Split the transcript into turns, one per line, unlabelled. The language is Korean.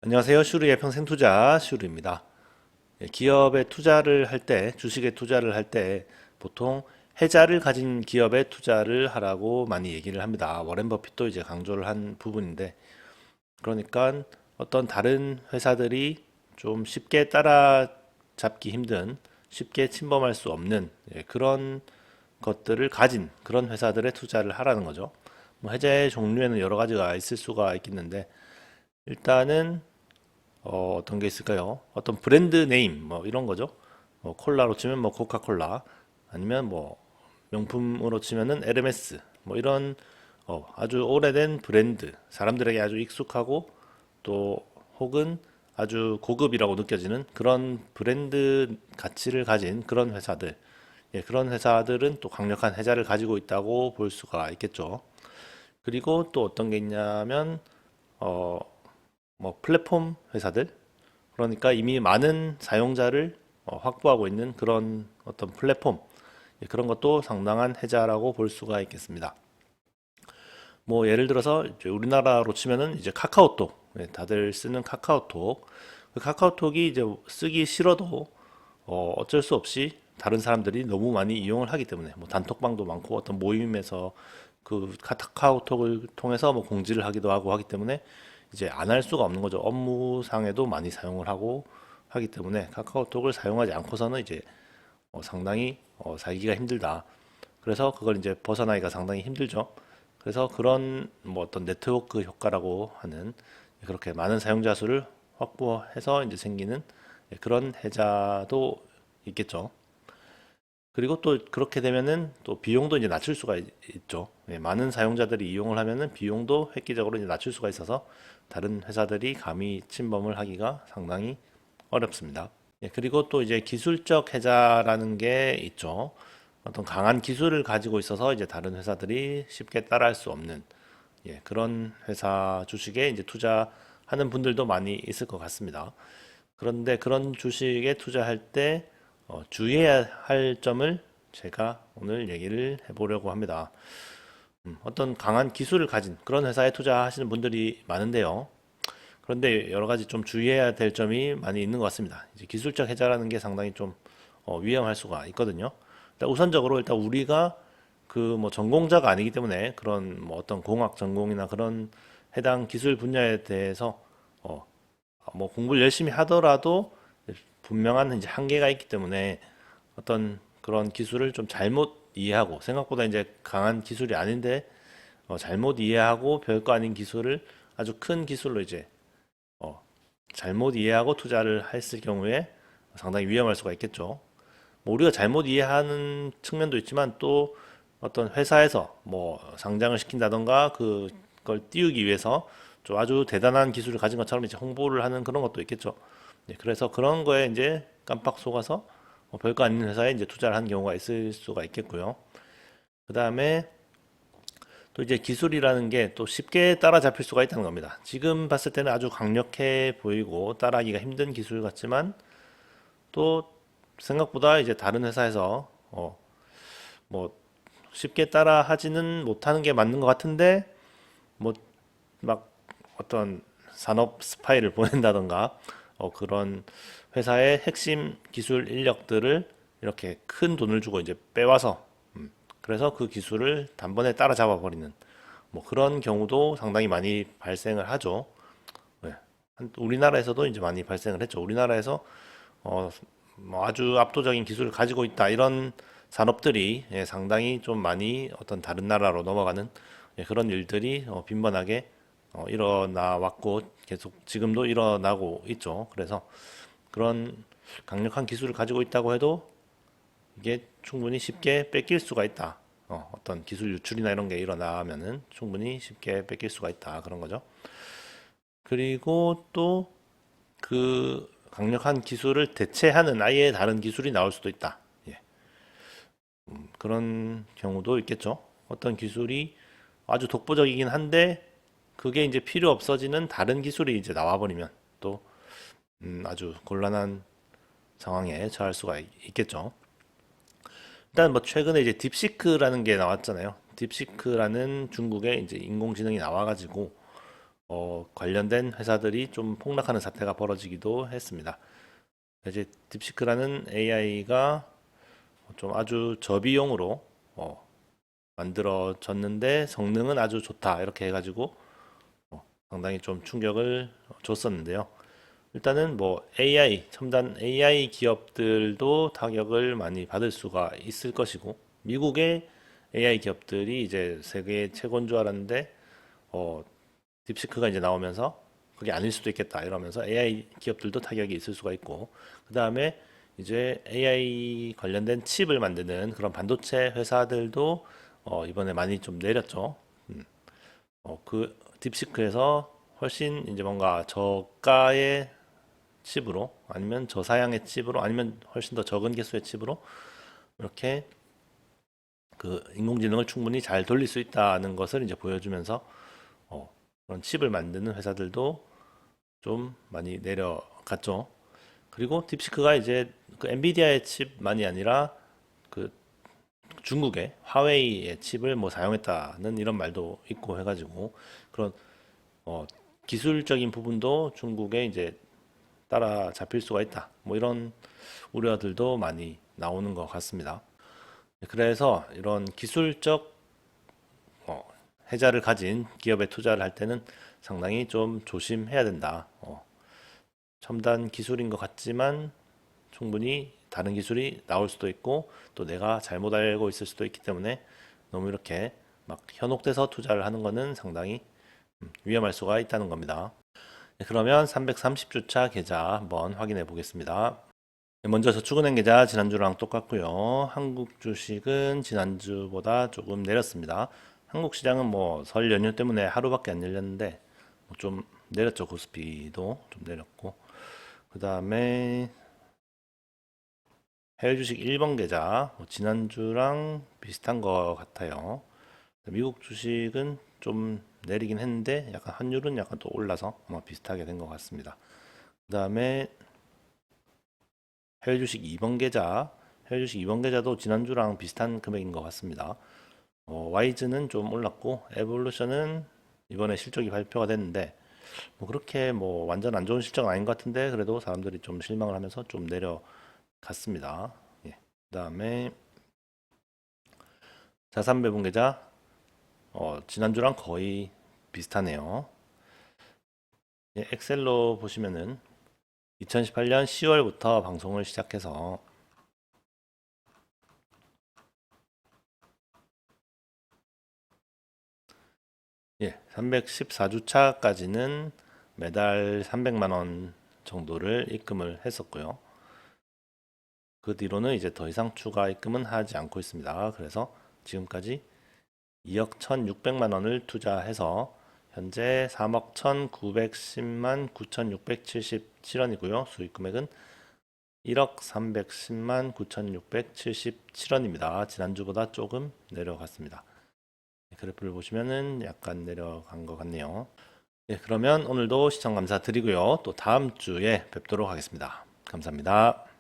안녕하세요. 슈르의 평생투자 슈르입니다. 기업에 투자를 할 때, 주식에 투자를 할 때 보통 해자를 가진 기업에 투자를 하라고 많이 얘기를 합니다. 워렌 버핏도 이제 강조를 한 부분인데, 그러니까 어떤 다른 회사들이 좀 쉽게 따라잡기 힘든, 쉽게 침범할 수 없는 그런 것들을 가진 그런 회사들에 투자를 하라는 거죠. 뭐 해자의 종류에는 여러 가지가 있을 수가 있겠는데, 일단은 어떤 게 있을까요? 어떤 브랜드 네임 뭐 이런 거죠. 뭐 콜라로 치면 뭐 코카콜라 아니면 뭐 명품으로 치면은 에르메스 뭐 이런 아주 오래된 브랜드 사람들에게 아주 익숙하고 또 혹은 아주 고급이라고 느껴지는 그런 브랜드 가치를 가진 그런 회사들 그런 회사들은 또 강력한 해자를 가지고 있다고 볼 수가 있겠죠. 그리고 또 어떤 게 있냐면 어, 뭐 플랫폼 회사들 그러니까 이미 많은 사용자를 확보하고 있는 그런 어떤 플랫폼 그런 것도 상당한 해자라고 볼 수가 있겠습니다. 뭐 예를 들어서 이제 우리나라로 치면은 이제 카카오톡 다들 쓰는 카카오톡 그 카카오톡이 이제 쓰기 싫어도 어쩔 수 없이 다른 사람들이 너무 많이 이용을 하기 때문에 뭐 단톡방도 많고 어떤 모임에서 그 카카오톡을 통해서 뭐 공지를 하기도 하고 하기 때문에 이제 안 할 수가 없는 거죠. 업무상에도 많이 사용을 하고 하기 때문에 카카오톡을 사용하지 않고서는 이제 상당히 살기가 힘들다. 그래서 그걸 이제 벗어나기가 상당히 힘들죠. 그래서 그런 뭐 어떤 네트워크 효과라고 하는 그렇게 많은 사용자 수를 확보해서 이제 생기는 그런 해자도 있겠죠. 그리고 또 그렇게 되면은 또 비용도 이제 낮출 수가 있죠. 많은 사용자들이 이용을 하면은 비용도 획기적으로 이제 낮출 수가 있어서 다른 회사들이 감히 침범을 하기가 상당히 어렵습니다. 그리고 또 이제 기술적 해자라는 게 있죠. 어떤 강한 기술을 가지고 있어서 이제 다른 회사들이 쉽게 따라할 수 없는 그런 회사 주식에 이제 투자하는 분들도 많이 있을 것 같습니다. 그런데 그런 주식에 투자할 때 주의해야 할 점을 제가 오늘 얘기를 해보려고 합니다. 어떤 강한 기술을 가진 그런 회사에 투자하시는 분들이 많은데요. 그런데 여러 가지 좀 주의해야 될 점이 많이 있는 것 같습니다. 이제 기술적 해자라는 게 상당히 좀 위험할 수가 있거든요. 일단 우선적으로 일단 우리가 그 뭐 전공자가 아니기 때문에 그런 뭐 어떤 공학 전공이나 그런 해당 기술 분야에 대해서 어, 뭐 공부를 열심히 하더라도 분명한 이제 한계가 있기 때문에 어떤 그런 기술을 좀 잘못 이해하고 생각보다 이제 강한 기술이 아닌데 잘못 이해하고 별거 아닌 기술을 아주 큰 기술로 이제 어, 잘못 이해하고 투자를 했을 경우에 상당히 위험할 수가 있겠죠. 뭐 우리가 잘못 이해하는 측면도 있지만 또 어떤 회사에서 뭐 상장을 시킨다던가 그걸 띄우기 위해서 좀 아주 대단한 기술을 가진 것처럼 이제 홍보를 하는 그런 것도 있겠죠. 그래서 그런 거에 이제 깜빡 속아서 별거 아닌 회사에 이제 투자를 한 경우가 있을 수가 있겠고요. 그 다음에 또 이제 기술이라는 게 또 쉽게 따라잡힐 수가 있다는 겁니다. 지금 봤을 때는 아주 강력해 보이고 따라하기가 힘든 기술 같지만 또 생각보다 이제 다른 회사에서 뭐 쉽게 따라하지는 못하는 게 맞는 것 같은데 뭐 막 어떤 산업 스파이를 보낸다던가 그런 회사의 핵심 기술 인력들을 이렇게 큰 돈을 주고 이제 빼와서 그래서 그 기술을 단번에 따라잡아 버리는 뭐 그런 경우도 상당히 많이 발생을 하죠. 네. 우리나라에서도 이제 많이 발생을 했죠. 우리나라에서 어, 뭐 아주 압도적인 기술을 가지고 있다 이런 산업들이 상당히 좀 많이 어떤 다른 나라로 넘어가는 그런 일들이 빈번하게 일어나 왔고 계속 지금도 일어나고 있죠. 그래서 그런 강력한 기술을 가지고 있다고 해도 이게 충분히 쉽게 뺏길 수가 있다. 어떤 기술 유출이나 이런 게 일어나면은 충분히 쉽게 뺏길 수가 있다. 그런 거죠. 그리고 또 그 강력한 기술을 대체하는 아예 다른 기술이 나올 수도 있다. 예. 그런 경우도 있겠죠. 어떤 기술이 아주 독보적이긴 한데 그게 이제 필요 없어지는 다른 기술이 이제 나와버리면 또 아주 곤란한 상황에 처할 수가 있겠죠. 일단 뭐 최근에 이제 딥시크라는 게 나왔잖아요. 딥시크라는 중국의 이제 인공지능이 나와가지고 관련된 회사들이 좀 폭락하는 사태가 벌어지기도 했습니다. 이제 딥시크라는 AI가 좀 아주 저비용으로 만들어졌는데 성능은 아주 좋다 이렇게 해가지고 상당히 좀 충격을 줬었는데요. 일단은 뭐 AI, 첨단 AI 기업들도 타격을 많이 받을 수가 있을 것이고, 미국의 AI 기업들이 이제 세계 최고인 줄 알았는데, 어, 딥시크가 이제 나오면서 그게 아닐 수도 있겠다 이러면서 AI 기업들도 타격이 있을 수가 있고, 그 다음에 이제 AI 관련된 칩을 만드는 그런 반도체 회사들도 이번에 많이 좀 내렸죠. 그 딥시크에서 훨씬 이제 뭔가 저가의 칩으로 아니면 저사양의 칩으로 아니면 훨씬 더 적은 개수의 칩으로 이렇게 그 인공지능을 충분히 잘 돌릴 수 있다는 것을 이제 보여주면서 그런 칩을 만드는 회사들도 좀 많이 내려갔죠. 그리고 딥시크가 이제 그 엔비디아의 칩만이 아니라 그 중국의 화웨이의 칩을 뭐 사용했다는 이런 말도 있고 해가지고 그런 어, 기술적인 부분도 중국에 이제 따라 잡힐 수가 있다. 뭐 이런 우려들도 많이 나오는 것 같습니다. 그래서 이런 기술적 혜자를 가진 기업에 투자를 할 때는 상당히 좀 조심해야 된다. 첨단 기술인 것 같지만 충분히 다른 기술이 나올 수도 있고 또 내가 잘못 알고 있을 수도 있기 때문에 너무 이렇게 막 현혹돼서 투자를 하는 것은 상당히 위험할 수가 있다는 겁니다. 네, 그러면 330주차 계좌 한번 확인해 보겠습니다. 네, 먼저 저축은행 계좌 지난주랑 똑같고요. 한국 주식은 지난주보다 조금 내렸습니다. 한국 시장은 뭐 설 연휴 때문에 하루밖에 안 열렸는데 뭐좀 내렸죠. 코스피도 좀 내렸고. 그 다음에 해외 주식 1번 계좌 뭐 지난주랑 비슷한 것 같아요. 미국 주식은 좀 내리긴 했는데 약간 환율은 약간 또 올라서 아마 비슷하게 된 것 같습니다. 그 다음에 해외 주식 2번 계좌, 해외 주식 2번 계좌도 지난주랑 비슷한 금액인 것 같습니다. 와이즈는 좀 올랐고 에볼루션은 이번에 실적이 발표가 됐는데 뭐 그렇게 뭐 완전 안 좋은 실적은 아닌 것 같은데 그래도 사람들이 좀 실망을 하면서 좀 내려갔습니다. 예. 그다음에 자산 배분 계좌 지난주랑 거의 비슷하네요. 예, 엑셀로 보시면은 2018년 10월부터 방송을 시작해서 예, 314주차까지는 매달 300만 원 정도를 입금을 했었고요. 그 뒤로는 이제 더 이상 추가 입금은 하지 않고 있습니다. 그래서 지금까지 2억 1,600만 원을 투자해서 현재 3억 1,910만 9,677원이고요. 수익 금액은 1억 310만 9,677원입니다. 지난주보다 조금 내려갔습니다. 그래프를 보시면은 약간 내려간 것 같네요. 네, 그러면 오늘도 시청 감사드리고요. 또 다음 주에 뵙도록 하겠습니다. 감사합니다.